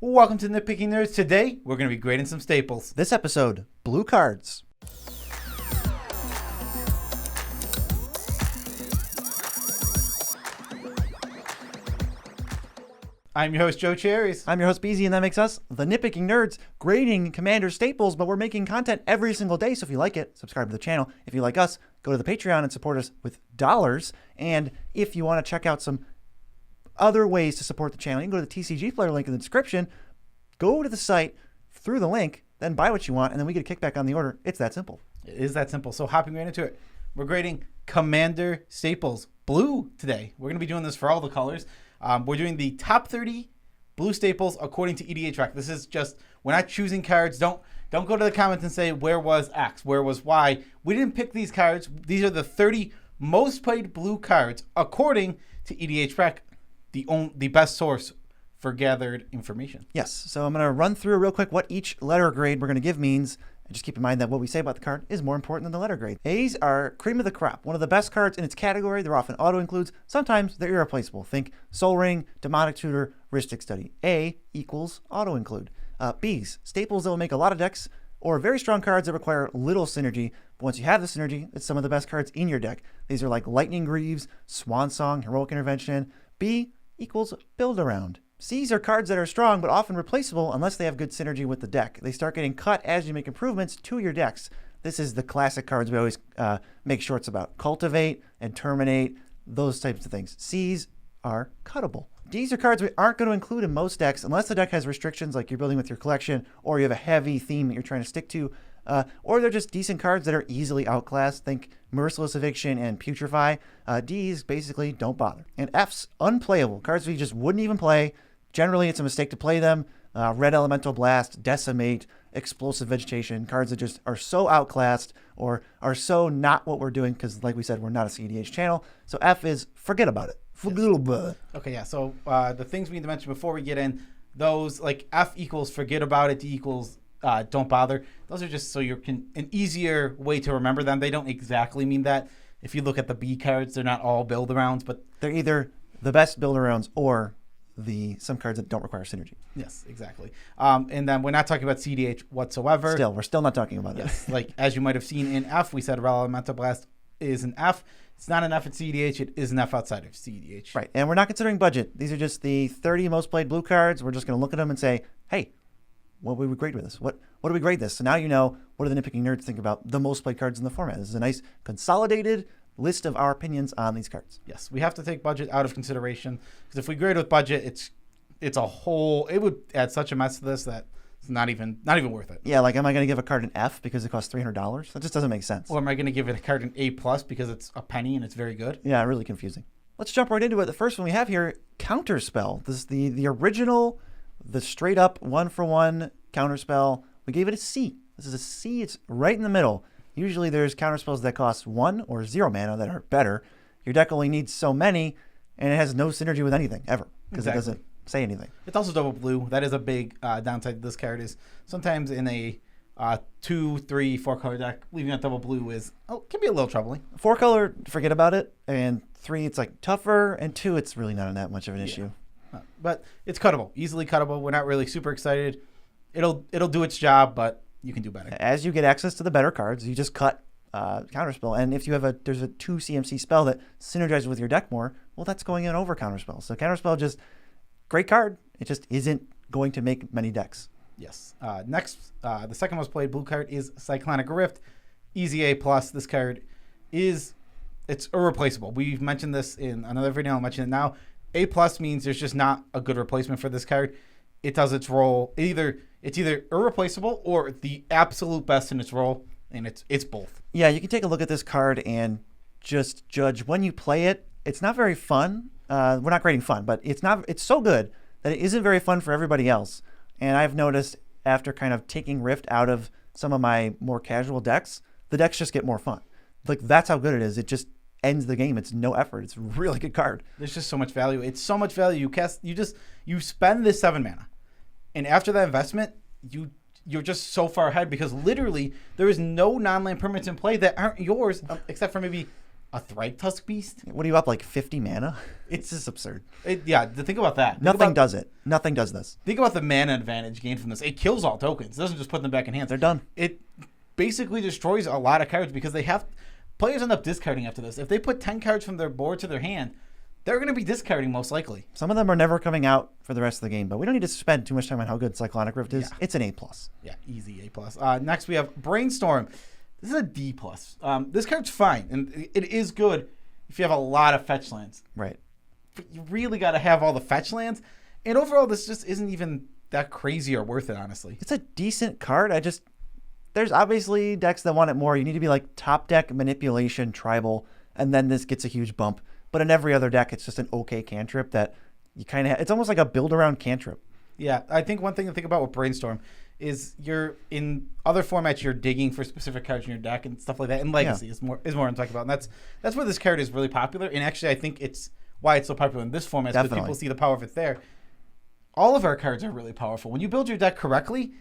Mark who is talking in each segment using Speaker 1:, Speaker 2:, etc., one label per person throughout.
Speaker 1: Welcome to Nitpicking Nerds. Today, we're going to be grading some staples.
Speaker 2: This episode, blue cards.
Speaker 1: I'm your host, Joe Cherries.
Speaker 2: I'm your host, Beezy, and that makes us the Nitpicking Nerds, grading Commander staples, but we're making content every single day, so if you like it, subscribe to the channel. If you like us, go to the Patreon and support us with dollars. And if you want to check out some other ways to support the channel, you can go to the TCG player link in the description, go to the site through the link, then buy what you want, and then we get a kickback on the order. It's that simple.
Speaker 1: It is that simple. So hopping right into it, we're grading Commander staples blue today. We're going to be doing this for all the colors. We're doing the top 30 blue staples according to EDHrec. This is just, we're not choosing cards. Don't go to the comments and say, where was X? Where was Y? We didn't pick these cards. These are the 30 most played blue cards according to EDHrec, the best source for gathered information.
Speaker 2: Yes, so I'm going to run through real quick what each letter grade we're going to give means. And just keep in mind that what we say about the card is more important than the letter grade. A's are cream of the crop, one of the best cards in its category. They're often auto-includes. Sometimes they're irreplaceable. Think Soul Ring, Demonic Tutor, Rhystic Study. A equals auto-include. B's, staples that will make a lot of decks, or very strong cards that require little synergy. But once you have the synergy, it's some of the best cards in your deck. These are like Lightning Greaves, Swan Song, Heroic Intervention. B equals build around. C's are cards that are strong but often replaceable unless they have good synergy with the deck. They start getting cut as you make improvements to your decks. This is the classic cards we always make shorts about. Cultivate and Terminate, those types of things. C's are cuttable. D's are cards we aren't going to include in most decks unless the deck has restrictions like you're building with your collection or you have a heavy theme that you're trying to stick to. Or they're just decent cards that are easily outclassed. Think Merciless Eviction and Putrefy. D's basically don't bother. And F's, unplayable. Cards we just wouldn't even play. Generally, it's a mistake to play them. Red Elemental Blast, Decimate, Explosive Vegetation, cards that just are so outclassed or are so not what we're doing because, like we said, we're not a CDH channel. So F is forget about it. Forget about it.
Speaker 1: Okay, yeah. So the things we need to mention before we get in, those like F equals forget about it, D equals don't bother. Those are just so you can an easier way to remember them. They don't exactly mean that. If you look at the B cards, they're not all build-arounds, but
Speaker 2: they're either the best build-arounds or some cards that don't require synergy.
Speaker 1: Yes, exactly. And then we're not talking about CDH whatsoever.
Speaker 2: We're still not talking about
Speaker 1: it. Like as you might have seen in F, we said Red Elemental Blast is an F. It's not an F at CDH. It is an F outside of CDH.
Speaker 2: Right, and we're not considering budget. These are just the 30 most played blue cards. We're just going to look at them and say, hey, what would we grade with this? What do we grade this? So now you know what do the Nitpicking Nerds think about the most played cards in the format. This is a nice consolidated list of our opinions on these cards.
Speaker 1: Yes, we have to take budget out of consideration because if we grade with budget, it's a whole. It would add such a mess to this that it's not even worth it.
Speaker 2: Yeah, like am I going to give a card an F because it costs $300? That just doesn't make sense.
Speaker 1: Or am I going to give it a card an A+ because it's a penny and it's very good?
Speaker 2: Yeah, really confusing. Let's jump right into it. The first one we have here, Counterspell. This is the original, the straight up 1-for-1 Counterspell. We gave it a C. This is a C. It's right in the middle. Usually there's counterspells that cost 1 or 0 mana that are better. Your deck only needs so many, and it has no synergy with anything, ever, because It doesn't say anything.
Speaker 1: It's also double blue. That is a big downside to this card is sometimes in a 2, 3, 4 color deck, leaving a double blue can be a little troubling.
Speaker 2: 4 color, forget about it, and 3, it's like tougher, and 2, it's really not that much of an issue.
Speaker 1: But it's cuttable, easily cuttable. We're not really super excited. It'll do its job, but you can do better.
Speaker 2: As you get access to the better cards, you just cut Counterspell. And if you have there's a 2 CMC spell that synergizes with your deck more, well, that's going in over Counterspell. So Counterspell, just great card. It just isn't going to make many decks.
Speaker 1: Yes. Next, the second most played blue card is Cyclonic Rift. Easy A+. This card it's irreplaceable. We've mentioned this in another video. I'll mention it now. A+ means there's just not a good replacement for this card. It does its role. It's either irreplaceable or the absolute best in its role, and it's both.
Speaker 2: Yeah, you can take a look at this card and just judge when you play it. It's not very fun. We're not grading fun, but it's so good that it isn't very fun for everybody else. And I've noticed after kind of taking Rift out of some of my more casual decks, the decks just get more fun. Like that's how good it is. It just ends the game. It's no effort. It's a really good card.
Speaker 1: There's just so much value. It's so much value. You spend this 7 mana. And after that investment, you're just so far ahead because literally there is no non-land permanents in play that aren't yours except for maybe a Thrag Tusk Beast.
Speaker 2: What are you up, like 50 mana? It's just absurd.
Speaker 1: Think about that.
Speaker 2: Nothing does it. Nothing does this.
Speaker 1: Think about the mana advantage gained from this. It kills all tokens. It doesn't just put them back in hands.
Speaker 2: They're done.
Speaker 1: It basically destroys a lot of cards because players end up discarding after this. If they put 10 cards from their board to their hand, they're going to be discarding most likely.
Speaker 2: Some of them are never coming out for the rest of the game, but we don't need to spend too much time on how good Cyclonic Rift is. Yeah. It's an A+.
Speaker 1: Yeah, easy A+. Next, we have Brainstorm. This is a D+. This card's fine, and it is good if you have a lot of fetch lands.
Speaker 2: Right.
Speaker 1: But you really got to have all the fetch lands, and overall, this just isn't even that crazy or worth it, honestly.
Speaker 2: It's a decent card. There's obviously decks that want it more. You need to be like top deck, manipulation, tribal, and then this gets a huge bump. But in every other deck, it's just an okay cantrip that you kind of it's almost like a build around cantrip.
Speaker 1: Yeah, I think one thing to think about with Brainstorm is you're in other formats, you're digging for specific cards in your deck and stuff like that. And Legacy is more I'm talking about. And that's where this card is really popular. And actually, I think it's why it's so popular in this format because people see the power of it there. All of our cards are really powerful. When you build your deck correctly,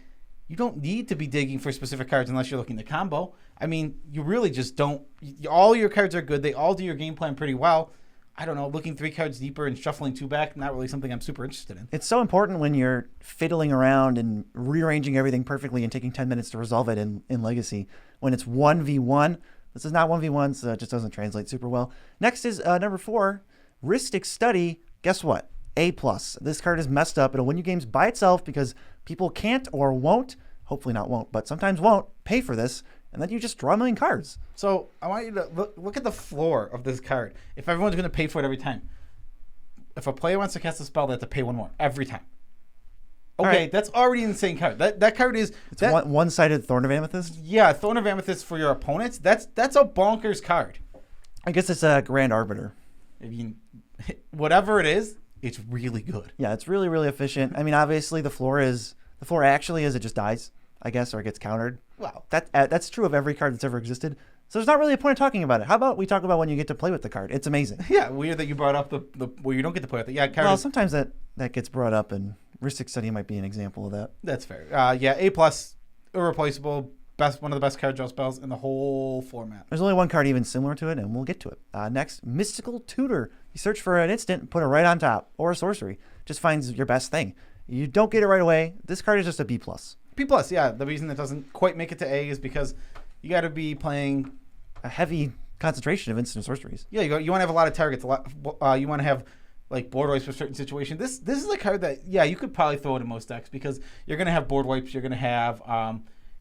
Speaker 1: you don't need to be digging for specific cards unless you're looking to combo. I mean, you really just don't. All your cards are good. They all do your game plan pretty well. I don't know, looking 3 cards deeper and shuffling 2 back, not really something I'm super interested in.
Speaker 2: It's so important when you're fiddling around and rearranging everything perfectly and taking 10 minutes to resolve it in Legacy. When it's 1v1, this is not 1v1, so it just doesn't translate super well. Next is number 4, Rhystic Study. Guess what? A+. This card is messed up. It'll win you games by itself because people can't or won't, hopefully not won't, but sometimes won't, pay for this. And then you just draw a million cards.
Speaker 1: So I want you to look at the floor of this card. If everyone's going to pay for it every time. If a player wants to cast a spell, they have to pay 1 more every time. Okay, right. That's already an insane card. That card is...
Speaker 2: It's one-sided Thorn of Amethyst?
Speaker 1: Yeah, Thorn of Amethyst for your opponents. That's a bonkers card.
Speaker 2: I guess it's a Grand Arbiter.
Speaker 1: I mean, whatever it is, it's really good.
Speaker 2: Yeah, it's really, really efficient. I mean, obviously the floor actually is it just dies, I guess, or it gets countered.
Speaker 1: Well,
Speaker 2: that's true of every card that's ever existed. So there's not really a point of talking about it. How about we talk about when you get to play with the card? It's amazing.
Speaker 1: Yeah, weird that you brought up the where you don't get to play with it. Yeah,
Speaker 2: well, sometimes that gets brought up, and Rhystic Study might be an example of that.
Speaker 1: That's fair. Yeah, A+, irreplaceable, one of the best card draw spells in the whole format.
Speaker 2: There's only one card even similar to it, and we'll get to it. Next, Mystical Tutor. You search for an instant, put it right on top, or a sorcery. Just finds your best thing. You don't get it right away. This card is just a B+.
Speaker 1: B+, yeah. The reason it doesn't quite make it to A is because you got to be playing
Speaker 2: a heavy concentration of instant sorceries.
Speaker 1: Yeah, you want to have a lot of targets. You want to have like board wipes for certain situations. This is a card that you could probably throw it in most decks because you're going to have board wipes. You're going to have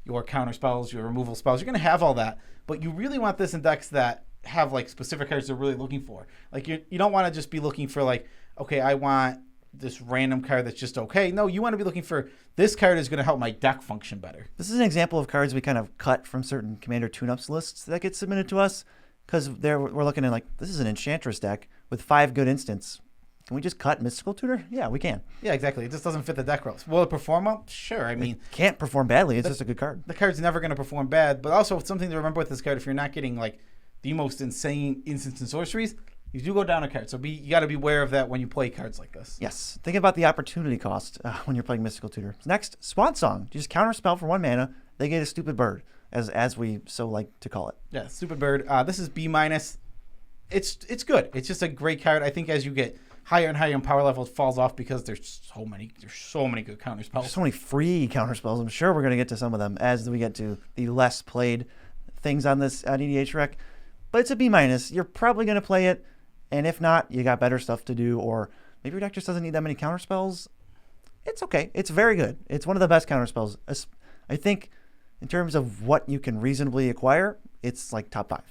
Speaker 1: your counter spells, your removal spells. You're going to have all that, but you really want this in decks that have like specific cards they're really looking for. Like you don't want to just be looking for like, okay, I want this random card that's just okay. No, you want to be looking for this card is going to help my deck function better.
Speaker 2: This is an example of cards we kind of cut from certain Commander tune-ups lists that get submitted to us because we're looking at like, this is an Enchantress deck with 5 good instants. Can we just cut Mystical Tutor? Yeah, we can.
Speaker 1: Yeah, exactly. It just doesn't fit the deck rules. Will it perform well? Sure. I mean,
Speaker 2: it can't perform badly. It's just a good card.
Speaker 1: The card's never going to perform bad, but also something to remember with this card, if you're not getting like the most insane instants and sorceries, you do go down a card. So you got to be aware of that when you play cards like this.
Speaker 2: Yes. Think about the opportunity cost when you're playing Mystical Tutor. Next, Swan Song. You just counterspell for 1 mana. They get a stupid bird, as we so like to call it.
Speaker 1: Yeah, stupid bird. This is B-. It's good. It's just a great card. I think as you get higher and higher in power level, it falls off because there's so many good counterspells.
Speaker 2: There's so many free counterspells. I'm sure we're going to get to some of them as we get to the less played things on this EDHrec. But it's a B-. You're probably going to play it. And if not, you got better stuff to do, or maybe your deck just doesn't need that many counterspells. It's okay. It's very good. It's one of the best counterspells. I think in terms of what you can reasonably acquire, it's like top 5.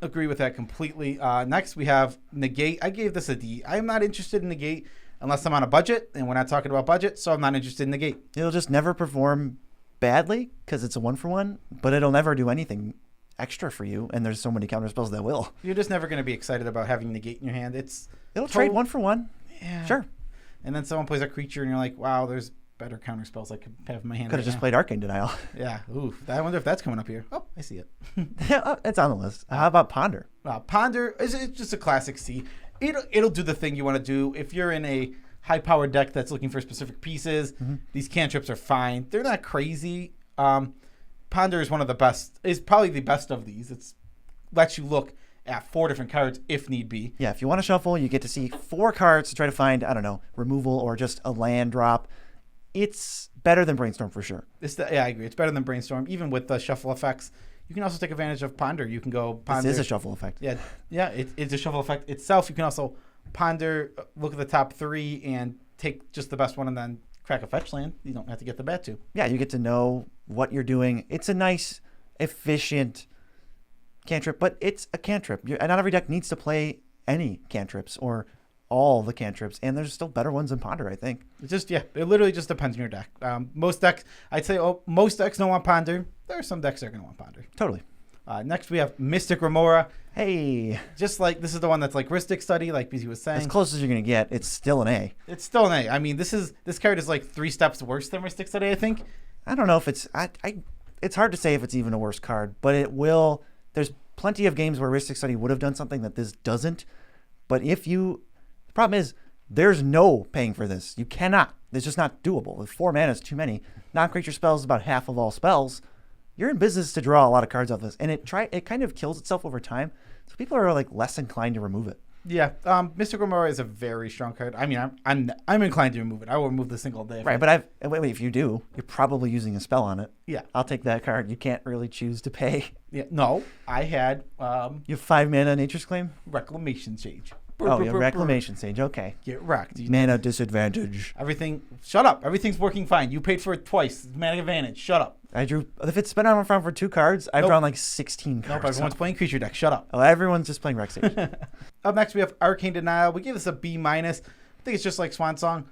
Speaker 1: Agree with that completely. Next, we have Negate. I gave this a D. I'm not interested in Negate unless I'm on a budget, and we're not talking about budget, so I'm not interested in Negate.
Speaker 2: It'll just never perform badly because it's a 1-for-1, but it'll never do anything extra for you, and there's so many counterspells that will.
Speaker 1: You're just never going to be excited about having Negate in your hand.
Speaker 2: It'll trade 1-for-1.
Speaker 1: Yeah.
Speaker 2: Sure.
Speaker 1: And then someone plays a creature, and you're like, wow, there's better counterspells I could have in my hand.
Speaker 2: Could have just played Arcane Denial.
Speaker 1: Yeah. Ooh. I wonder if that's coming up here. Oh, I see it.
Speaker 2: Yeah, it's on the list. How about Ponder?
Speaker 1: Ponder is just a classic C. It'll do the thing you want to do. If you're in a high-powered deck that's looking for specific pieces, these cantrips are fine. They're not crazy. Ponder is one of the best. Is probably the best of these. It's lets you look at 4 different cards if need be.
Speaker 2: Yeah, if you want to shuffle, you get to see 4 cards to try to find, I don't know, removal or just a land drop. It's better than Brainstorm for sure.
Speaker 1: Yeah, I agree. It's better than Brainstorm, even with the shuffle effects. You can also take advantage of Ponder. You can go Ponder.
Speaker 2: This is a shuffle effect.
Speaker 1: Yeah, it's a shuffle effect itself. You can also Ponder, look at the top 3, and take just the best one and then crack a fetch land. You don't have to get the bad 2.
Speaker 2: Yeah, you get to know what you're doing. It's a nice, efficient cantrip, but it's a cantrip. Not every deck needs to play any cantrips or all the cantrips, and there's still better ones than Ponder, I think.
Speaker 1: It literally just depends on your deck. Most decks, I'd say, most decks don't want Ponder. There are some decks that are going to want Ponder.
Speaker 2: Totally.
Speaker 1: Next, we have Mystic Remora.
Speaker 2: Hey.
Speaker 1: Just like, this is the one that's like Ristic Study, like BZ was saying.
Speaker 2: As close as you're going to get, it's still an A.
Speaker 1: It's still an A. I mean, this card is like 3 steps worse than Ristic Study, I think.
Speaker 2: I don't know if it's... it's hard to say if it's even a worse card, but it will... There's plenty of games where Ristic Study would have done something that this doesn't. But if you... The problem is, there's no paying for this. You cannot. It's just not doable. With 4 mana is too many. Non-creature spells is about half of all spells. You're in business to draw a lot of cards off this. And it kind of kills itself over time. So people are like less inclined to remove it.
Speaker 1: Yeah, Mystic Remora is a very strong card. I mean, I'm inclined to remove it. I will remove this single day.
Speaker 2: Right, but wait, if you do, you're probably using a spell on it.
Speaker 1: Yeah.
Speaker 2: I'll take that card. You can't really choose to pay.
Speaker 1: Yeah, no, I had...
Speaker 2: you have 5 mana Nature's Claim?
Speaker 1: Reclamation Sage.
Speaker 2: Oh, yeah, Reclamation Sage. Okay.
Speaker 1: Get wrecked.
Speaker 2: Mana disadvantage.
Speaker 1: Shut up. Everything's working fine. You paid for it twice. Mana advantage. Shut up.
Speaker 2: If it's been on my front for 2 cards, I've drawn like 16 cards.
Speaker 1: Nope, everyone's playing creature deck. Shut up.
Speaker 2: Oh, everyone's just playing Rec Sage.
Speaker 1: Up next, we have Arcane Denial. We give this a B-. I think it's just like Swan Song.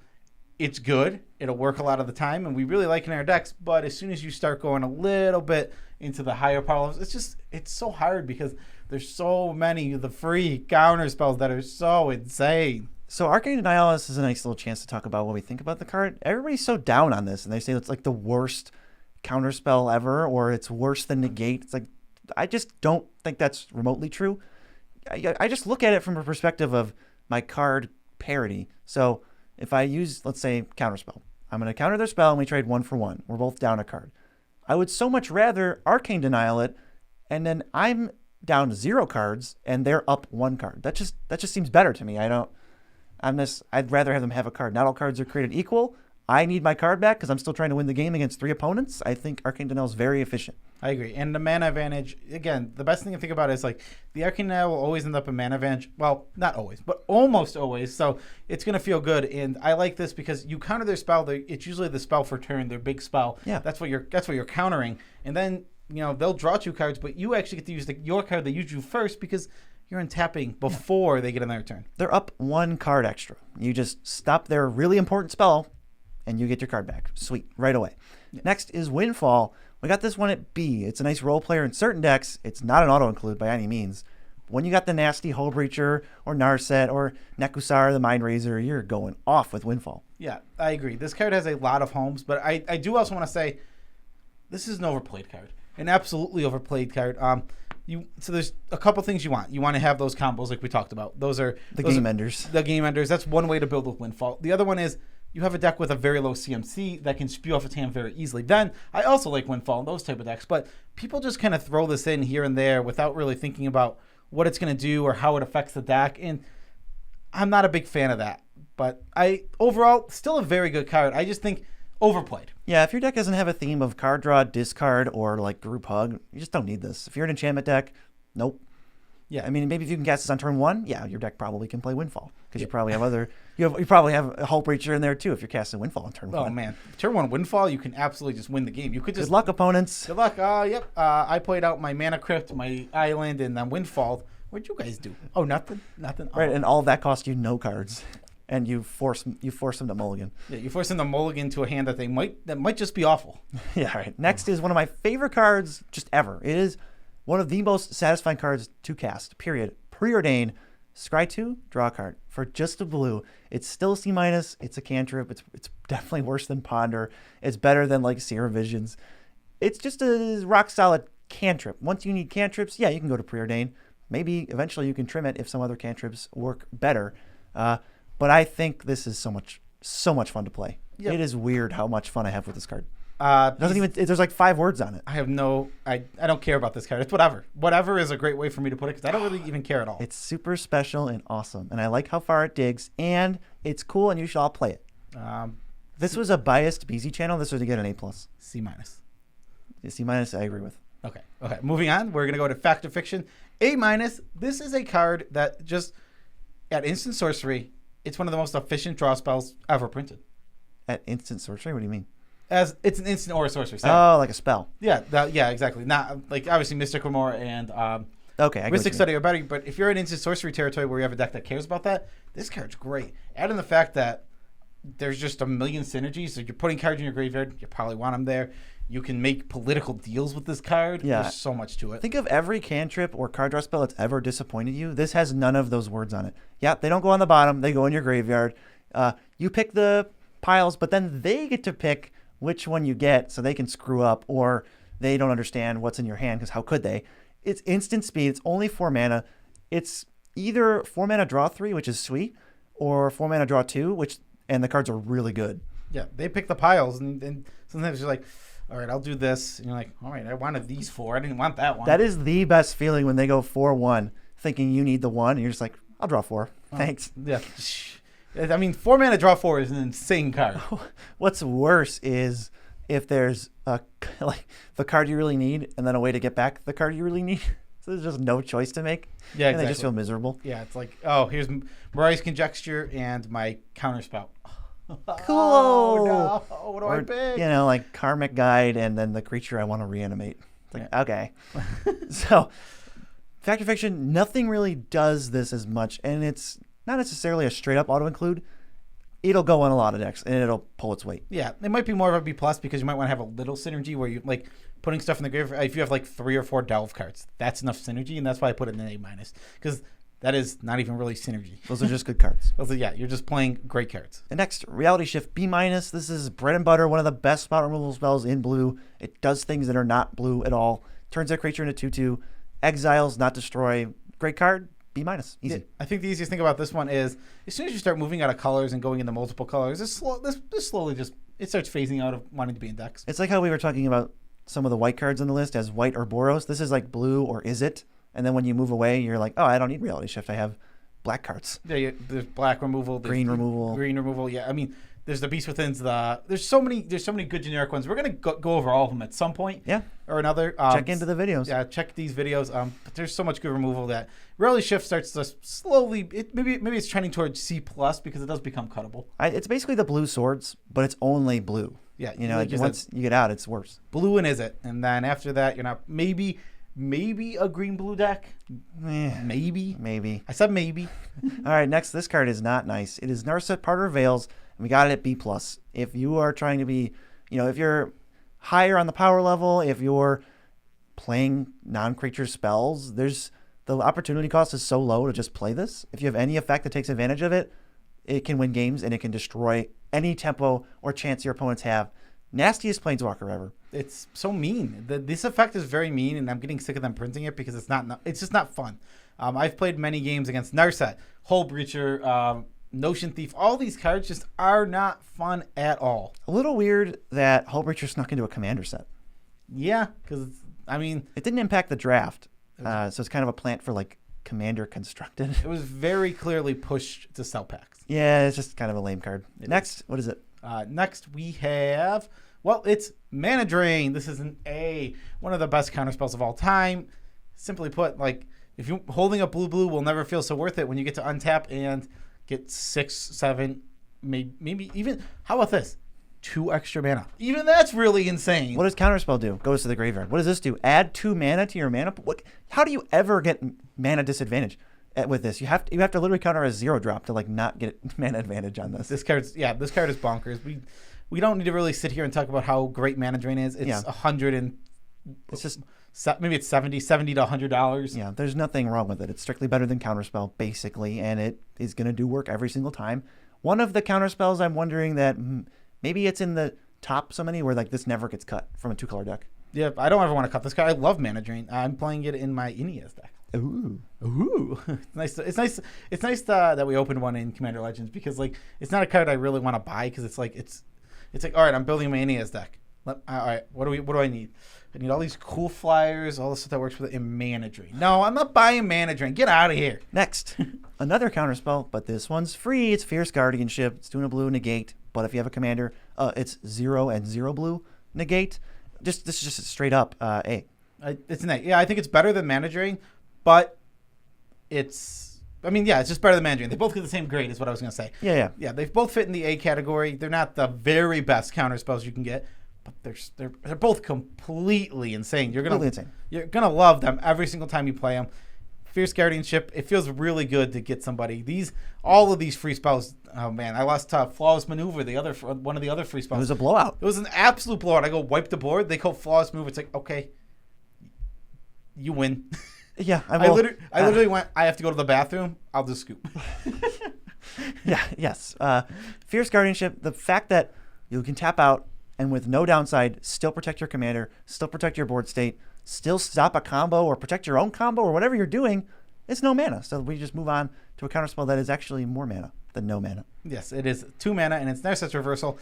Speaker 1: It's good. It'll work a lot of the time, and we really like it in our decks, but as soon as you start going a little bit into the higher power levels, it's so hard because there's so many of the free counter spells that are so insane.
Speaker 2: So Arcane Dialysis is a nice little chance to talk about what we think about the card. Everybody's so down on this, and they say it's like the worst counterspell ever, or it's worse than negate. It's like, I just don't think that's remotely true. I just look at it from a perspective of my card parity. So if I use, let's say, Counterspell, I'm going to counter their spell and we trade 1 for 1. We're both down a card. I would so much rather Arcane Denial it, and then I'm down 0 cards and they're up 1 card. That just seems better to me. I'd rather have them have a card. Not all cards are created equal. I need my card back because I'm still trying to win the game against 3 opponents. I think Arcane Denial is very efficient.
Speaker 1: I agree. And the mana advantage, again, the best thing to think about is like the Arcane Denial will always end up in mana advantage. Well, not always, but almost always. So it's going to feel good. And I like this because you counter their spell. It's usually the spell for turn, their big spell.
Speaker 2: Yeah.
Speaker 1: That's what you're countering. And then, they'll draw 2 cards, but you actually get to use your card that you drew first because you're untapping before they get in their turn.
Speaker 2: They're up 1 card extra. You just stop their really important spell and you get your card back. Sweet. Right away. Yeah. Next is Windfall. We got this one at B. It's a nice role player in certain decks. It's not an auto-include by any means. When you got the nasty Hull Breacher or Narset or Nekusar, the Mind Razor, you're going off with Windfall.
Speaker 1: Yeah, I agree. This card has a lot of homes, but I do also want to say this is an overplayed card. An absolutely overplayed card. So there's a couple things you want. You want to have those combos like we talked about. Those are
Speaker 2: game enders.
Speaker 1: The game enders. That's one way to build with Windfall. The other one is you have a deck with a very low CMC that can spew off its hand very easily. Then I also like Windfall and those type of decks, but people just kind of throw this in here and there without really thinking about what it's going to do or how it affects the deck. And I'm not a big fan of that. But overall, still a very good card. I just think overplayed.
Speaker 2: Yeah, if your deck doesn't have a theme of card draw, discard, or like group hug, you just don't need this. If you're an enchantment deck, nope. Yeah, I mean, maybe if you can cast this on turn 1, yeah, your deck probably can play Windfall because you probably have you probably have a Hull Breacher in there too if you're casting Windfall on turn 1.
Speaker 1: Oh man, turn 1 Windfall, you can absolutely just win the game. You could just
Speaker 2: good luck, opponents.
Speaker 1: Good luck. Yep. I played out my Mana Crypt, my Island, and then Windfall. What'd you guys do? Oh, nothing.
Speaker 2: Right, and all of that cost you no cards. And you force them to mulligan.
Speaker 1: Yeah, you force them to mulligan to a hand that might just be awful.
Speaker 2: Yeah, right. Next is one of my favorite cards just ever. It is one of the most satisfying cards to cast, period. Preordain, scry 2, draw a card. For just a blue, it's still C-. It's a cantrip. It's definitely worse than Ponder. It's better than like Seer Visions. It's just a rock solid cantrip. Once you need cantrips, yeah, you can go to Preordain. Maybe eventually you can trim it if some other cantrips work better. But I think this is so much fun to play. Yep. It is weird how much fun I have with this card. Doesn't even. There's like 5 words on it.
Speaker 1: I have no. I don't care about this card. It's whatever. Whatever is a great way for me to put it because I don't really even care at all.
Speaker 2: It's super special and awesome, and I like how far it digs, and it's cool, and you should all play it. This was a biased BZ channel. This was to get an A+.
Speaker 1: C-.
Speaker 2: C-, I agree with.
Speaker 1: Okay. Moving on. We're gonna go to Fact or Fiction. A-. This is a card that just at instant sorcery, it's one of the most efficient draw spells ever printed.
Speaker 2: At instant sorcery, what do you mean?
Speaker 1: As it's an instant or a sorcery.
Speaker 2: Oh, like a spell.
Speaker 1: Yeah. Exactly. Not like obviously Mystic Remora and
Speaker 2: okay,
Speaker 1: Mystic Study are better. But if you're in instant sorcery territory where you have a deck that cares about that, this card's great. Add in the fact that there's just a million synergies. So you're putting cards in your graveyard. You probably want them there. You can make political deals with this card.
Speaker 2: Yeah.
Speaker 1: There's so much to it.
Speaker 2: Think of every cantrip or card draw spell that's ever disappointed you. This has none of those words on it. Yeah, they don't go on the bottom. They go in your graveyard. You pick the piles, but then they get to pick which one you get so they can screw up or they don't understand what's in your hand because how could they? It's instant speed. It's only 4 mana. It's either 4 mana draw 3, which is sweet, or 4 mana draw 2, and the cards are really good.
Speaker 1: Yeah, they pick the piles, and sometimes you're like, all right, I'll do this. And you're like, all right, I wanted these 4. I didn't want that one.
Speaker 2: That is the best feeling when they go 4-1, thinking you need the 1, and you're just like, I'll draw 4. Thanks.
Speaker 1: Yeah. I mean, 4 mana draw 4 is an insane card.
Speaker 2: What's worse is if there's like the card you really need and then a way to get back the card you really need. So there's just no choice to make.
Speaker 1: Yeah, exactly.
Speaker 2: And they just feel miserable.
Speaker 1: Yeah, it's like, oh, here's Mariah's Conjecture and my Counterspell.
Speaker 2: Cool.
Speaker 1: Oh, no. What do I pick?
Speaker 2: You know, like Karmic Guide and then the creature I want to reanimate. It's like, okay. So, Fact or Fiction, nothing really does this as much, and it's not necessarily a straight-up auto-include. It'll go on a lot of decks, and it'll pull its weight.
Speaker 1: Yeah, it might be more of a B+ because you might want to have a little synergy where you, like, putting stuff in the graveyard. If you have, like, 3 or 4 Delve cards, that's enough synergy, and that's why I put it in an A-. Because that is not even really synergy.
Speaker 2: Those are just good cards.
Speaker 1: Yeah, you're just playing great cards.
Speaker 2: And next, Reality Shift B-. This is bread and butter, one of the best spot removal spells in blue. It does things that are not blue at all. Turns a creature into 2/2. Exiles, not destroy. Great card. B-. Easy.
Speaker 1: Yeah, I think the easiest thing about this one is as soon as you start moving out of colors and going into multiple colors, this slowly just it starts phasing out of wanting to be in decks.
Speaker 2: It's like how we were talking about some of the white cards on the list as white or Boros. This is like blue or is it? And then when you move away, you're like, oh, I don't need Reality Shift. I have black cards.
Speaker 1: Yeah, there's black removal, there's
Speaker 2: green removal.
Speaker 1: Yeah, I mean, there's the Beast Within's. There's so many good generic ones. We're gonna go over all of them at some point.
Speaker 2: Yeah.
Speaker 1: Or another.
Speaker 2: Check into the videos.
Speaker 1: Yeah, check these videos. But there's so much good removal that Reality Shift starts to slowly. Maybe it's trending towards C+ because it does become cuttable.
Speaker 2: It's basically the blue swords, but it's only blue.
Speaker 1: Yeah.
Speaker 2: You know, like once you get out, it's worse.
Speaker 1: Blue and is it, and then after that, you're not maybe a green-blue deck. Maybe. I said maybe.
Speaker 2: All right, next, this card is not nice. It is Narset Parter Veils, and we got it at B+. If you are trying to be, if you're higher on the power level, if you're playing non-creature spells, the opportunity cost is so low to just play this. If you have any effect that takes advantage of it, it can win games, and it can destroy any tempo or chance your opponents have. Nastiest Planeswalker ever.
Speaker 1: It's so mean. This effect is very mean, and I'm getting sick of them printing it because it's just not fun. I've played many games against Narset, Hull Breacher, Notion Thief. All these cards just are not fun at all.
Speaker 2: A little weird that Hull Breacher snuck into a commander set.
Speaker 1: Yeah, because,
Speaker 2: it didn't impact the draft, so it's kind of a plant for, like, commander constructed.
Speaker 1: It was very clearly pushed to sell packs.
Speaker 2: Yeah, it's just kind of a lame card. Next, what is it?
Speaker 1: Next, we have... Well, it's Mana Drain. This is an A, one of the best counterspells of all time. Simply put, like, if you're holding up blue will never feel so worth it when you get to untap and get 6, 7, maybe even, how about this? 2 extra mana. Even that's really insane.
Speaker 2: What does Counterspell do? Goes to the graveyard. What does this do? Add 2 mana to your mana? How do you ever get mana disadvantage with this? You have to literally counter a 0 drop to, like, not get mana advantage on this.
Speaker 1: This card is bonkers. We don't need to really sit here and talk about how great Mana Drain is. It's 100 and
Speaker 2: it's just
Speaker 1: maybe it's $70 to $100.
Speaker 2: Yeah, there's nothing wrong with it. It's strictly better than Counterspell, basically, and it is going to do work every single time. One of the Counterspells, I'm wondering that maybe it's in the top so many where, like, this never gets cut from a 2-color deck.
Speaker 1: Yeah, I don't ever want to cut this card. I love Mana Drain. I'm playing it in my Ineas deck.
Speaker 2: Ooh.
Speaker 1: It's nice that we opened one in Commander Legends because, like, it's not a card I really want to buy because it's like all right, I'm building my Ineas deck. All right, what do I need? I need all these cool flyers, all the stuff that works with it in mana drain. No, I'm not buying mana drain. Get out of here.
Speaker 2: Next, another counterspell, but this one's free. It's Fierce Guardianship. It's 2 and a blue negate. But if you have a commander, it's 0 and 0 blue negate. This is just straight up A.
Speaker 1: It's an A. Yeah, I think it's better than mana drain, but it's just better than mana drain. They both get the same grade, is what I was gonna say.
Speaker 2: Yeah.
Speaker 1: They both fit in the A category. They're not the very best counterspells you can get, but they're both completely insane. You're gonna love them every single time you play them. Fierce Guardianship, it feels really good to get somebody. All of these free spells. Oh man, I lost Flawless Maneuver, one of the other free spells.
Speaker 2: It was a blowout.
Speaker 1: It was an absolute blowout. I go wipe the board. They call Flawless Move. It's like, okay, you win.
Speaker 2: Yeah,
Speaker 1: I literally went. I have to go to the bathroom. I'll just scoop.
Speaker 2: Yes. Fierce Guardianship. The fact that you can tap out and with no downside, still protect your commander, still protect your board state, still stop a combo or protect your own combo or whatever you're doing. It's no mana. So we just move on to a counterspell that is actually more mana than no mana.
Speaker 1: Yes, it is 2 mana and it's Narcissus Reversal.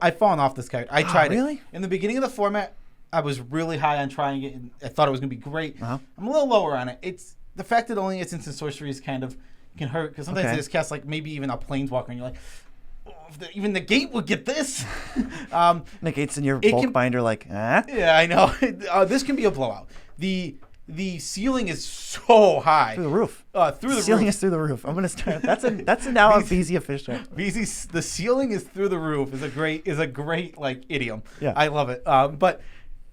Speaker 1: I've fallen off this card. I tried
Speaker 2: really?
Speaker 1: it in the beginning of the format. I was really high on trying it, and I thought it was going to be great.
Speaker 2: Uh-huh.
Speaker 1: I'm a little lower on it. It's the fact that only it's instant sorcery is kind of can hurt because sometimes they just cast like maybe even a Planeswalker, and you're like, even the gate would get this.
Speaker 2: Negates in your bulk binder, like,
Speaker 1: Yeah, I know. This can be a blowout. The ceiling is so high
Speaker 2: through the roof.
Speaker 1: The
Speaker 2: ceiling
Speaker 1: roof.
Speaker 2: Is through the roof. I'm gonna start. That's now a VZ official.
Speaker 1: VZ, the ceiling is through the roof is a great like idiom.
Speaker 2: Yeah,
Speaker 1: I love it. But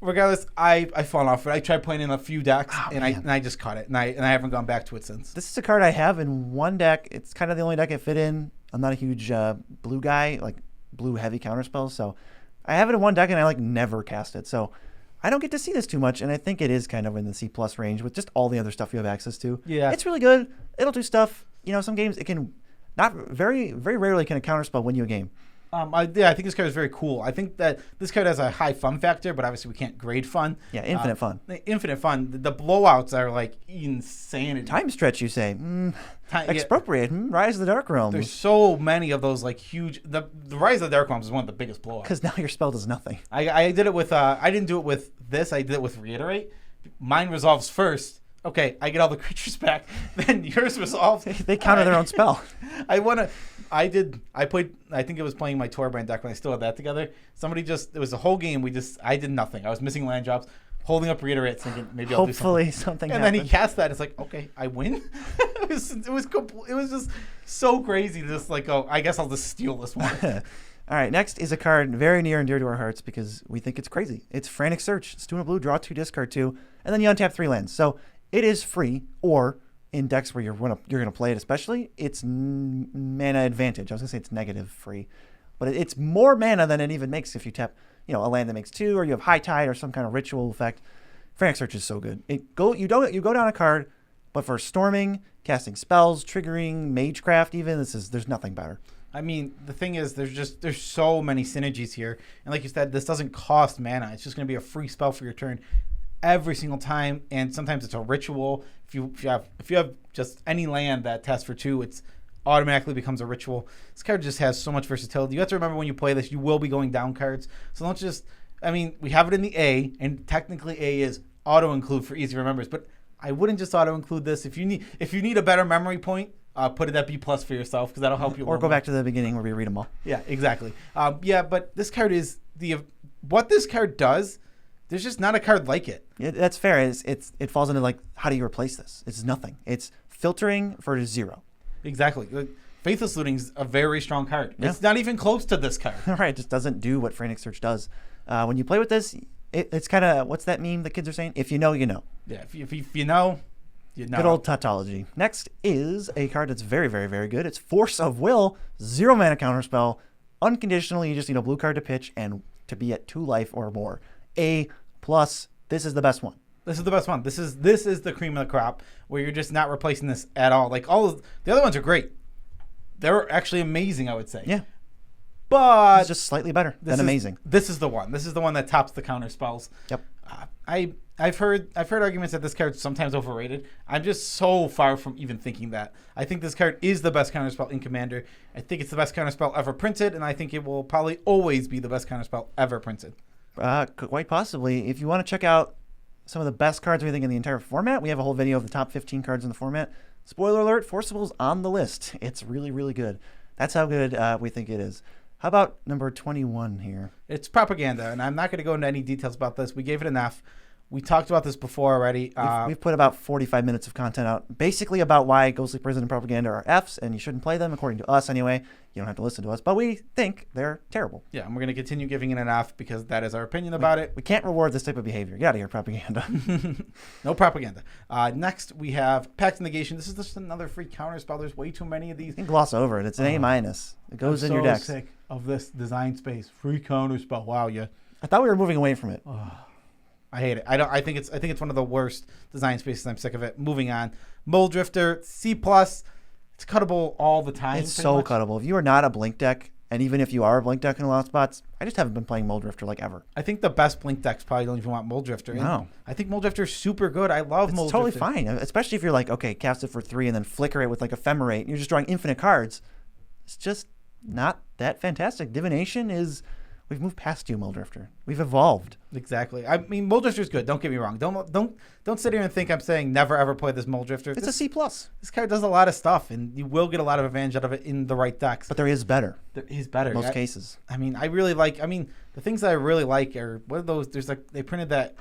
Speaker 1: regardless, I've fallen off it. I tried playing in a few decks and I just caught it and I haven't gone back to it since.
Speaker 2: This is a card I have in one deck. It's kind of the only deck I fit in. I'm not a huge blue guy, like blue heavy counterspells, so I have it in one deck and I like never cast it. So I don't get to see this too much, and I think it is kind of in the C+ range with just all the other stuff you have access to.
Speaker 1: Yeah,
Speaker 2: it's really good. It'll do stuff. Some games it can not very very can a counterspell win you a game.
Speaker 1: I think this card is very cool. I think that this card has a high fun factor, but obviously we can't grade fun.
Speaker 2: Yeah, infinite fun.
Speaker 1: Infinite fun. The blowouts are like insanity.
Speaker 2: Time stretch, you say? Expropriate. Rise of the Dark Realms.
Speaker 1: There's so many of those like huge. The Rise of the Dark Realms is one of the biggest blowouts.
Speaker 2: Because now your spell does nothing.
Speaker 1: I did it with. I didn't do it with this. I did it with Reiterate. Mine resolves first. Okay, I get all the creatures back. Then yours resolves.
Speaker 2: They counter their own spell.
Speaker 1: I played. I think it was playing my Torbrand deck when I still had that together. It was a whole game. I did nothing. I was missing land drops, holding up Reiterate, thinking maybe I'll do something.
Speaker 2: Hopefully something.
Speaker 1: And then he cast that. It's like, okay, I win. It was just so crazy. Just like, oh, I guess I'll just steal this one.
Speaker 2: All right, next is a card very near and dear to our hearts because we think it's crazy. It's Frantic Search. It's 2 and a blue, draw 2, discard 2, and then you untap 3 lands. So it is free, or in decks where you're gonna play it, especially, it's mana advantage. I was gonna say it's negative free, but it's more mana than it even makes if you tap, a land that makes 2, or you have High Tide or some kind of ritual effect. Frantic Search is so good. You go down a card, but for storming, casting spells, triggering, Magecraft, even there's nothing better.
Speaker 1: I mean, the thing is, there's so many synergies here, and like you said, this doesn't cost mana. It's just gonna be a free spell for your turn every single time, and sometimes it's a ritual. If you have just any land that tests for 2, it's automatically becomes a ritual. This card just has so much versatility. You have to remember when you play this, you will be going down cards. So don't just. I mean, we have it in the A, and technically A is auto include for easy remembers, but I wouldn't just auto include this. If you need a better memory point, put it at B+ for yourself because that'll help you.
Speaker 2: Or go back to the beginning where we read them all.
Speaker 1: Yeah, exactly. But this card is what this card does. There's just not a card like it.
Speaker 2: That's fair. It falls into like, how do you replace this? It's nothing. It's filtering for 0.
Speaker 1: Exactly. Faithless Looting is a very strong card.
Speaker 2: Yeah.
Speaker 1: It's not even close to this card.
Speaker 2: Right. It just doesn't do what Frantic Search does. When you play with this, it's kind of, what's that meme the kids are saying? If you know, you know.
Speaker 1: Yeah. If you know, you know.
Speaker 2: Good old tautology. Next is a card that's very, very, very good. It's Force of Will, 0 mana counterspell. Unconditionally, you just need a blue card to pitch and to be at 2 life or more. A+. This is the best one.
Speaker 1: This is the best one. This is the cream of the crop where you're just not replacing this at all. Like all of the other ones are great. They're actually amazing, I would say.
Speaker 2: Yeah.
Speaker 1: But
Speaker 2: it's just slightly better than amazing.
Speaker 1: This is the one. This is the one that tops the counter spells.
Speaker 2: Yep.
Speaker 1: I've heard arguments that this card's sometimes overrated. I'm just so far from even thinking that. I think this card is the best counterspell in Commander. I think it's the best counterspell ever printed, and I think it will probably always be the best counterspell ever printed.
Speaker 2: Quite possibly. If you want to check out some of the best cards we think in the entire format, we have a whole video of the top 15 cards in the format. Spoiler alert, Forcible's on the list. It's really, really good. That's how good we think it is. How about number 21 here?
Speaker 1: It's propaganda, and I'm not going to go into any details about this. We gave it an F. We talked about this before already.
Speaker 2: We've put about 45 minutes of content out, basically about why Ghostly Prison and Propaganda are Fs, and you shouldn't play them, according to us anyway. You don't have to listen to us, but we think they're terrible.
Speaker 1: Yeah, and we're going to continue giving it an F because that is our opinion about it.
Speaker 2: We can't reward this type of behavior. Get out of here, Propaganda.
Speaker 1: No propaganda. Next, we have Pax Negation. This is just another free counterspell. There's way too many of these.
Speaker 2: You can gloss over it. It's an A-. It goes in your decks.
Speaker 1: I'm so sick of this design space. Free counterspell. Wow, yeah.
Speaker 2: I thought we were moving away from it.
Speaker 1: I hate it. I think it's one of the worst design spaces. I'm sick of it. Moving on. Mold Drifter, C+. It's cuttable all the time.
Speaker 2: It's so much. Cuttable. If you are not a Blink deck, and even if you are a Blink deck in a lot of spots, I just haven't been playing Mold Drifter like ever.
Speaker 1: I think the best Blink decks probably don't even want Mold Drifter.
Speaker 2: No.
Speaker 1: I think Mold Drifter is super good. I love Mold Drifter.
Speaker 2: It's totally fine, especially if you're like, okay, cast it for 3 and then flicker it with like Ephemerate, and you're just drawing infinite cards. It's just not that fantastic. Divination is... We've moved past you, Mold Drifter. We've evolved.
Speaker 1: Exactly. I mean, Mold Drifter is good. Don't get me wrong. Don't sit here and think I'm saying never ever play this Mold Drifter.
Speaker 2: It's a C+.
Speaker 1: This card does a lot of stuff, and you will get a lot of advantage out of it in the right decks.
Speaker 2: But there is better.
Speaker 1: There is better.
Speaker 2: Most cases.
Speaker 1: I mean, the things that I really like are, what are those? There's like, they printed that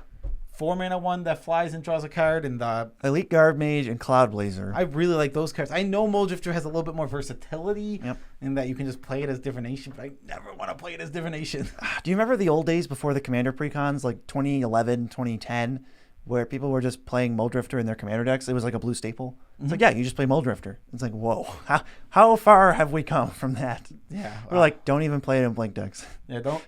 Speaker 1: 4-mana one that flies and draws a card, and the
Speaker 2: Elite Guard Mage and Cloud Blazer.
Speaker 1: I really like those cards. I know Mold Drifter has a little bit more versatility in that you can just play it as Divination, but I never want to play it as Divination.
Speaker 2: Do you remember the old days before the Commander precons, like 2011, 2010, where people were just playing Mold Drifter in their Commander decks? It was like a blue staple. It's like, yeah, you just play Mold Drifter. It's like, whoa, how far have we come from that?
Speaker 1: Yeah.
Speaker 2: We're like, don't even play it in Blink decks.
Speaker 1: Yeah, don't.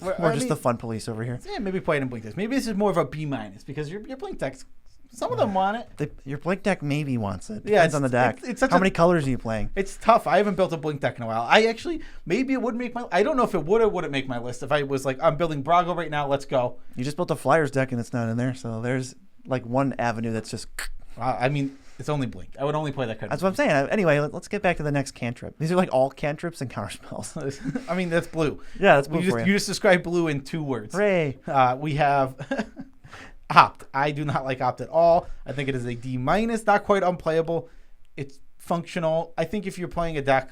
Speaker 2: We're just the fun police over here.
Speaker 1: Yeah, maybe play it in Blink decks. Maybe this is more of a B- because your Blink decks, some of them want it.
Speaker 2: Your Blink deck maybe wants it. Depends on the deck. How many colors are you playing?
Speaker 1: It's tough. I haven't built a Blink deck in a while. Maybe it would make my... I don't know if it would or wouldn't make my list if I was like, I'm building Brago right now, let's go.
Speaker 2: You just built a Flyers deck and it's not in there, so there's like one avenue that's just...
Speaker 1: I mean... It's only Blink. I would only play that card.
Speaker 2: That's what I'm saying. Anyway, let's get back to the next cantrip. These are like all cantrips and counterspells.
Speaker 1: I mean, that's blue.
Speaker 2: Yeah, that's blue.
Speaker 1: You just described blue in 2 words.
Speaker 2: Hooray.
Speaker 1: We have Opt. I do not like Opt at all. I think it is a D-, not quite unplayable. It's functional. I think if you're playing a deck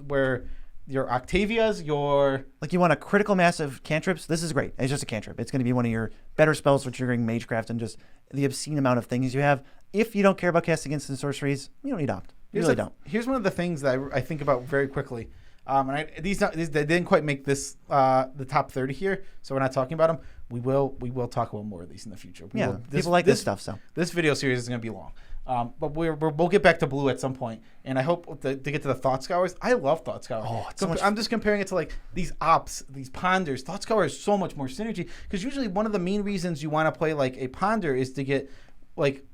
Speaker 1: where your Octavias,
Speaker 2: like you want a critical mass of cantrips, this is great. It's just a cantrip. It's going to be one of your better spells for triggering Magecraft and just the obscene amount of things you have. If you don't care about casting instant sorceries, you don't need Opt. You really don't.
Speaker 1: Here's one of the things that I think about very quickly. These they didn't quite make this the top 30 here, so we're not talking about them. We will talk about more of these in the future.
Speaker 2: People like this stuff. So
Speaker 1: this video series is going to be long, but we'll get back to blue at some point, and I hope to get to the Thought Scours. I love Thought Scour.
Speaker 2: Oh, it's so much...
Speaker 1: I'm just comparing it to like these Opts, these Ponders. Thought Scour is so much more synergy because usually one of the main reasons you want to play like a Ponder is to get like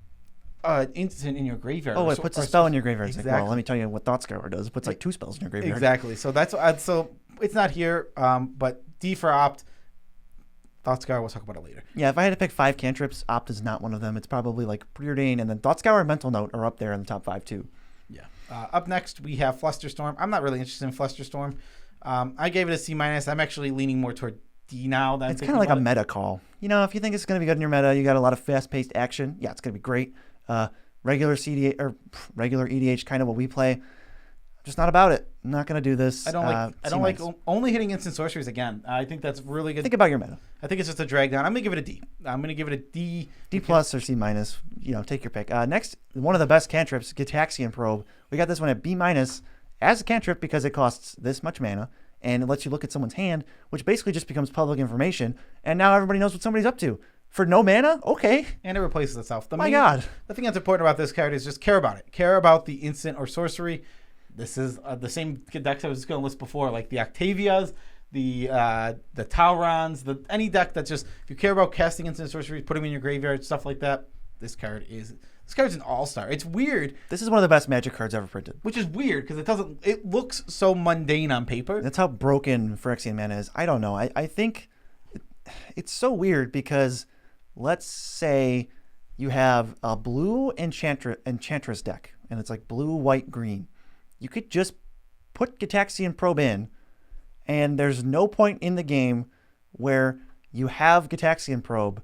Speaker 1: instant in your graveyard.
Speaker 2: Oh, it puts a spell in your graveyard.
Speaker 1: Exactly.
Speaker 2: Like, well, let me tell you what Thought Scour does. It puts like 2 spells in your graveyard.
Speaker 1: Exactly. So that's so it's not here. But D for Opt. Thought Scour, we'll talk about it later.
Speaker 2: Yeah, if I had to pick 5 cantrips, Opt is not one of them. It's probably like Preordain, and then Thought Scour and Mental Note are up there in the top 5 too.
Speaker 1: Yeah. Up next, we have Fluster Storm. I'm not really interested in Fluster Storm. I gave it a C-. I'm actually leaning more toward D now.
Speaker 2: It's kind of like a meta call. You know, if you think it's going to be good in your meta, you got a lot of fast-paced action. Yeah, it's going to be great. Regular CDH or regular EDH, kind of what we play. I'm just not about it. I'm not going to do this.
Speaker 1: I don't like only hitting instant sorceries again. I think that's really good.
Speaker 2: Think about your meta.
Speaker 1: I think it's just a drag down. I'm going to give it a D. I'm going to give it a D.
Speaker 2: D+ or C-. You know, take your pick. Next, one of the best cantrips, Getaxian Probe. We got this one at B- as a cantrip because it costs this much mana and it lets you look at someone's hand, which basically just becomes public information. And now everybody knows what somebody's up to. For no mana? Okay.
Speaker 1: And it replaces itself.
Speaker 2: My God.
Speaker 1: The thing that's important about this card is just care about it. Care about the instant or sorcery. This is the same decks I was just going to list before, like the Octavias, the Taurons, any deck that's just, if you care about casting instant sorceries, put them in your graveyard, stuff like that, this card's an all-star. It's weird.
Speaker 2: This is one of the best Magic cards ever printed.
Speaker 1: Which is weird because it looks so mundane on paper.
Speaker 2: That's how broken Phyrexian mana is. I don't know. I think it's so weird because let's say you have a blue Enchantress deck, and it's like blue, white, green. You could just put Getaxian Probe in, and there's no point in the game where you have Getaxian Probe,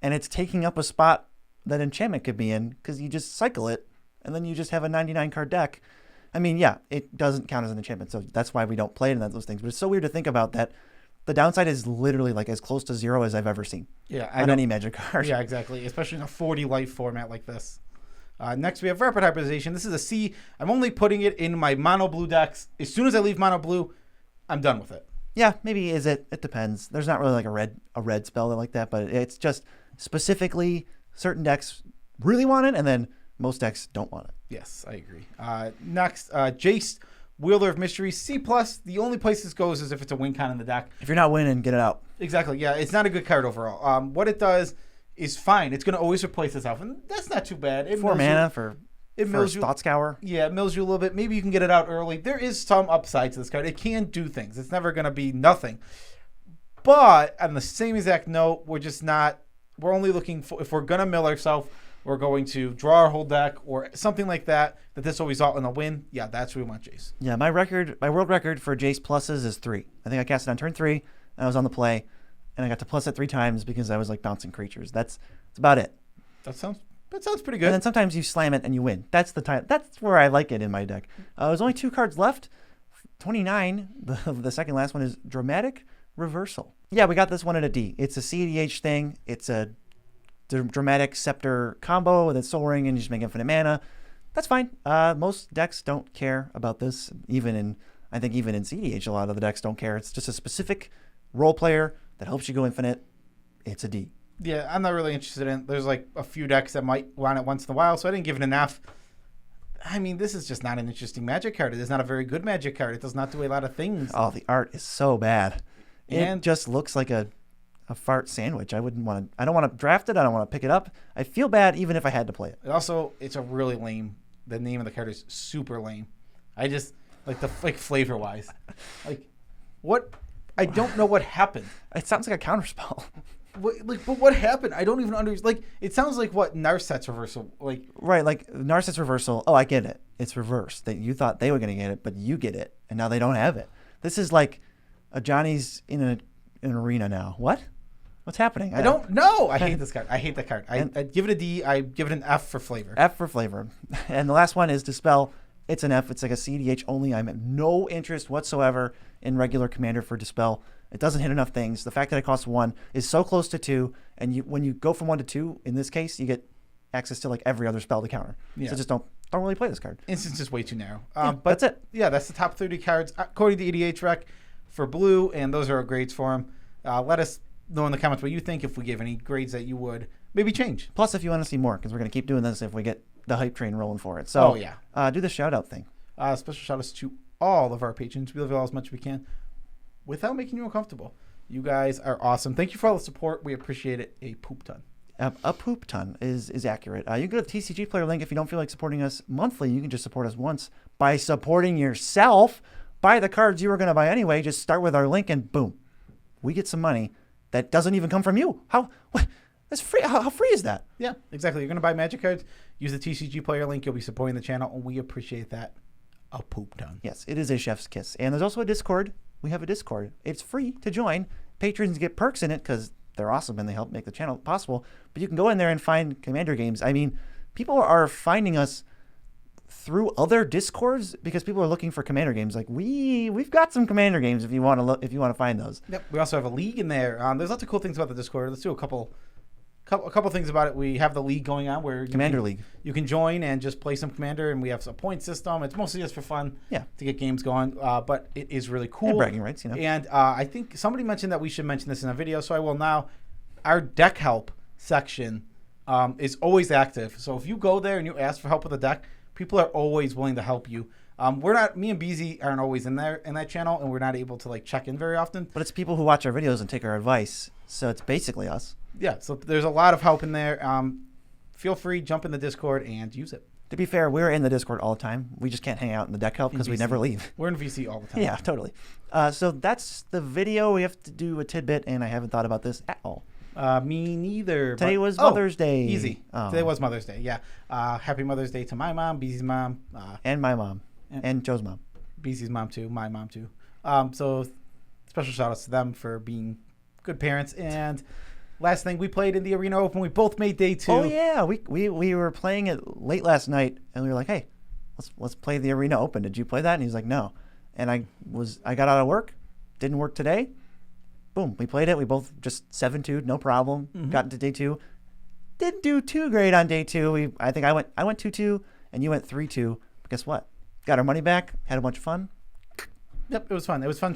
Speaker 2: and it's taking up a spot that enchantment could be in because you just cycle it, and then you just have a 99 card deck. I mean, yeah, it doesn't count as an enchantment, so that's why we don't play it in those things. But it's so weird to think about that. The downside is literally like as close to 0 as I've ever seen.
Speaker 1: Yeah,
Speaker 2: on any Magic card.
Speaker 1: Yeah, exactly. Especially in a 40 life format like this. Next, we have Rapid Hybridization. This is a C. I'm only putting it in my mono blue decks. As soon as I leave mono blue, I'm done with it.
Speaker 2: Yeah, maybe is it? It depends. There's not really like a red spell like that, but it's just specifically certain decks really want it, and then most decks don't want it.
Speaker 1: Yes, I agree. Next, Jace, Wielder of Mystery, C+. The only place this goes is if it's a win con in the deck.
Speaker 2: If you're not winning, get it out.
Speaker 1: Exactly. Yeah, it's not a good card overall. What it does is fine. It's going to always replace itself, and that's not too bad. It
Speaker 2: 4 mana for
Speaker 1: mills you,
Speaker 2: Thought Scour.
Speaker 1: Yeah, it mills you a little bit. Maybe you can get it out early. There is some upside to this card. It can do things. It's never going to be nothing. But on the same exact note, we're only looking for, if we're going to mill ourselves, we're going to draw our whole deck or something like that this will result in a win. Yeah, that's what we want, Jace.
Speaker 2: Yeah, my world record for Jace pluses is 3. I think I cast it on turn 3, and I was on the play, and I got to plus it 3 times because I was like bouncing creatures. That's about it.
Speaker 1: That sounds pretty good.
Speaker 2: And then sometimes you slam it and you win. That's the time. That's where I like it in my deck. There's only 2 cards left. 29. The second last one is Dramatic Reversal. Yeah, we got this one at a D. It's a CEDH thing. It's a Dramatic Scepter combo with a Soul Ring and you just make infinite mana. That's fine. Most decks don't care about this. I think even in CEDH, a lot of the decks don't care. It's just a specific role player that helps you go infinite. It's a D.
Speaker 1: Yeah, I'm not really interested in it. There's like a few decks that might want it once in a while, so I didn't give it an F. I mean, this is just not an interesting Magic card. It is not a very good Magic card. It does not do a lot of things.
Speaker 2: Oh, the art is so bad. It just looks like a fart sandwich. I don't want to draft it. I don't want to pick it up. I feel bad even if I had to play it.
Speaker 1: It's a really lame. The name of the card is super lame. I just like flavor wise. Like what? I don't know what happened.
Speaker 2: It sounds like a counterspell.
Speaker 1: But what happened? I don't even understand. Like, it sounds like what Narset's reversal.
Speaker 2: Right, like Narset's reversal. Oh, I get it. It's reversed. That you thought they were going to get it, but you get it, and now they don't have it. This is like a Johnny's in an arena now. What? What's happening?
Speaker 1: I don't know. I hate this card. I hate that card. I give it a D. I give it an F for flavor.
Speaker 2: F for flavor. And the last one is Dispel. It's an F. It's like a CDH only. I have no interest whatsoever in regular Commander for Dispel. It doesn't hit enough things. The fact that it costs 1 is so close to 2, and when you go from 1 to 2, in this case, you get access to like every other spell to counter. Yeah. So just don't really play this card.
Speaker 1: Instance is way too narrow.
Speaker 2: But that's it.
Speaker 1: Yeah, that's the top 30 cards according to EDHrec for blue, and those are our grades for them. Let us know in the comments what you think. If we give any grades that you would maybe change.
Speaker 2: Plus, if you want to see more, because we're going to keep doing this if we get the hype train rolling for it. So, do the shout out thing.
Speaker 1: Special shout outs to all of our patrons. We love you all as much as we can without making you uncomfortable. You guys are awesome. Thank you for all the support. We appreciate it a poop ton.
Speaker 2: A poop ton is accurate. You can go to the TCG player link if you don't feel like supporting us monthly. You can just support us once by supporting yourself. Buy the cards you were going to buy anyway. Just start with our link and boom, we get some money that doesn't even come from you. What? That's free. How free is that?
Speaker 1: Yeah, exactly. You're going to buy Magic cards. Use the TCG player link. You'll be supporting the channel, and we appreciate that a poop ton.
Speaker 2: Yes, it is a chef's kiss. And there's also a Discord. We have a Discord. It's free to join. Patrons get perks in it because they're awesome and they help make the channel possible. But you can go in there and find Commander games. I mean, people are finding us through other Discords because people are looking for Commander games. Like we've got some Commander games if you want to find those.
Speaker 1: Yep. We also have a league in there. There's lots of cool things about the Discord. Let's do a couple things about it. We have the league going on where
Speaker 2: League.
Speaker 1: You can join and just play some Commander, and we have a point system. It's mostly just for fun, to get games going. But it is really cool.
Speaker 2: And bragging rights,
Speaker 1: And I think somebody mentioned that we should mention this in a video, so I will now. Our deck help section is always active. So if you go there and you ask for help with a deck, people are always willing to help you. Me and BZ aren't always in that channel, and we're not able to check in very often.
Speaker 2: But it's people who watch our videos and take our advice, so it's basically us.
Speaker 1: Yeah, so there's a lot of help in there. Feel free, jump in the Discord and use it.
Speaker 2: To be fair, we're in the Discord all the time. We just can't hang out in the deck help because we never leave.
Speaker 1: We're in VC all the time.
Speaker 2: Yeah, totally. So that's the video. We have to do a tidbit, and I haven't thought about this at all.
Speaker 1: Me neither.
Speaker 2: Today was Mother's Day.
Speaker 1: Easy. Today was Mother's Day, yeah. Happy Mother's Day to my mom, BZ's mom.
Speaker 2: And my mom. And Joe's mom.
Speaker 1: BZ's mom, too. My mom, too. So special shout-outs to them for being good parents. And last thing, we played in the Arena Open. We both made day 2.
Speaker 2: Oh yeah, we were playing it late last night, and we were like, hey, let's play the Arena Open. Did you play that? And he's like, no. And I got out of work, didn't work today. Boom, we played it. We both just 7-2'd, no problem. Got into day 2. Didn't do too great on day 2. I think I went 2-2, and you went 3-2. But guess what? Got our money back. Had a bunch of fun.
Speaker 1: Yep, it was fun. It was fun.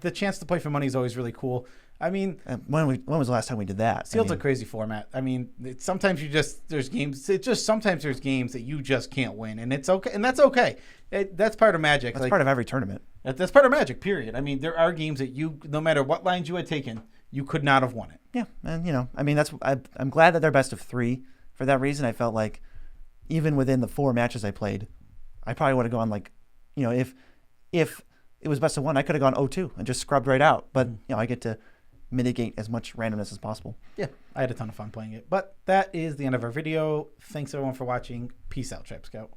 Speaker 1: The chance to play for money is always really cool. I mean,
Speaker 2: when was the last time we did that?
Speaker 1: Sealed's a crazy format. I mean, sometimes there's games. Sometimes there's games that you just can't win, and it's okay, and that's okay. That's part of Magic.
Speaker 2: That's part of every tournament.
Speaker 1: That's part of Magic. Period. I mean, there are games that no matter what lines you had taken, you could not have won it.
Speaker 2: Yeah, and I mean I'm glad that they're best of 3 for that reason. I felt like even within the 4 matches I played, I probably would have gone like, if it was best of 1, I could have gone 0-2 and just scrubbed right out. But I get to mitigate as much randomness as possible.
Speaker 1: Yeah, I had a ton of fun playing it. But that is the end of our video. Thanks everyone for watching. Peace out, Trap Scout.